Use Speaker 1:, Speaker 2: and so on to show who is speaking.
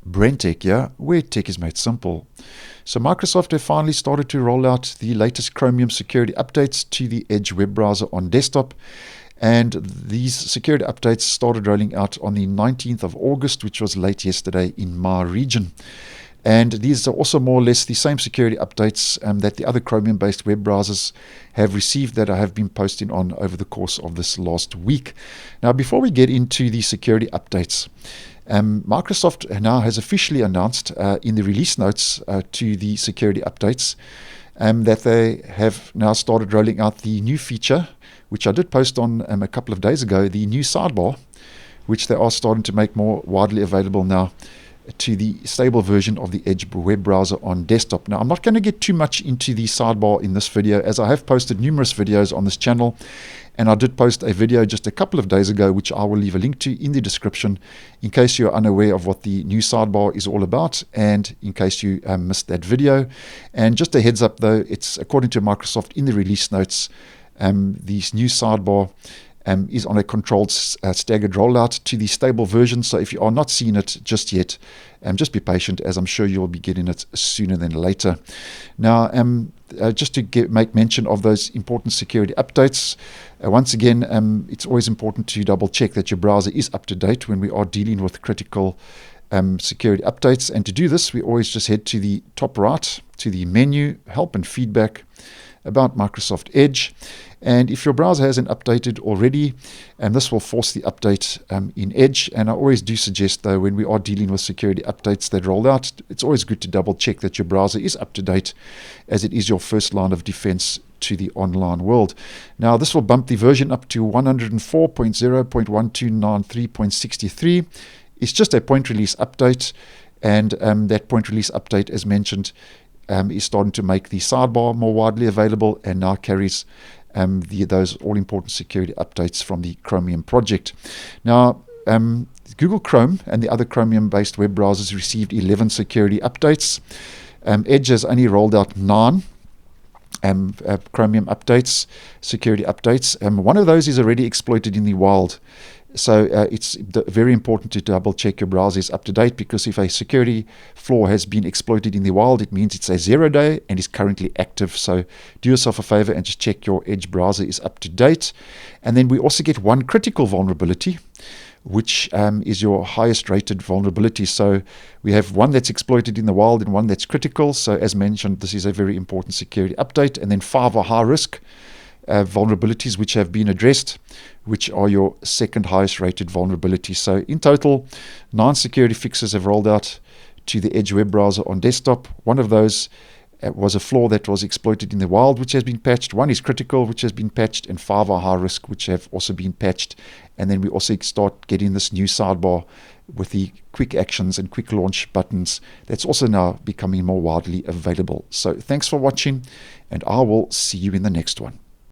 Speaker 1: BrenTech, yeah, where tech is made simple. So Microsoft have finally started to roll out the latest Chromium security updates to the Edge web browser on desktop. And these security updates started rolling out on the 19th of August, which was late yesterday in my region. And these are also more or less the same security updates that the other Chromium-based web browsers have received that I have been posting on over the course of this last week. Now, before we get into the security updates, Microsoft now has officially announced in the release notes to the security updates that they have now started rolling out the new feature, which I did post on a couple of days ago, the new sidebar, which they are starting to make more widely available now to the stable version of the Edge web browser on desktop. Now, I'm not going to get too much into the sidebar in this video, as I have posted numerous videos on this channel, and I did post a video just a couple of days ago, which I will leave a link to in the description in case you're unaware of what the new sidebar is all about, and in case you missed that video. And just a heads up though, it's according to Microsoft in the release notes, this new sidebar is on a controlled staggered rollout to the stable version. So if you are not seeing it just yet, just be patient, as I'm sure you'll be getting it sooner than later. Now, just to make mention of those important security updates, once again, it's always important to double check that your browser is up to date when we are dealing with critical security updates. And to do this, we always just head to the top right, to the menu, Help and Feedback, About Microsoft Edge. And if your browser hasn't updated already, this will force the update in Edge. And I always do suggest, though, when we are dealing with security updates that roll out, it's always good to double check that your browser is up to date, as it is your first line of defense to the online world. Now, this will bump the version up to 104.0.1293.63. It's just a point release update, and that point release update, as mentioned, is starting to make the sidebar more widely available, and now carries those all-important security updates from the Chromium project. Now, Google Chrome and the other Chromium-based web browsers received 11 security updates. Edge has only rolled out 9 Chromium updates, security updates. One of those is already exploited in the wild. So it's very important to double check your browser is up to date, because if a security flaw has been exploited in the wild, it means it's a 0-day and is currently active. So do yourself a favor and just check your Edge browser is up to date. And then we also get one critical vulnerability, which is your highest rated vulnerability. So we have one that's exploited in the wild and one that's critical. So as mentioned, this is a very important security update. And then 5 are high risk vulnerabilities which have been addressed, which are your second highest rated vulnerabilities. So in total, 9 security fixes have rolled out to the Edge web browser on desktop. One of those was a flaw that was exploited in the wild, which has been patched. 1 is critical, which has been patched, and 5 are high risk, which have also been patched. And then we also start getting this new sidebar with the quick actions and quick launch buttons that's also now becoming more widely available. So thanks for watching, and I will see you in the next one.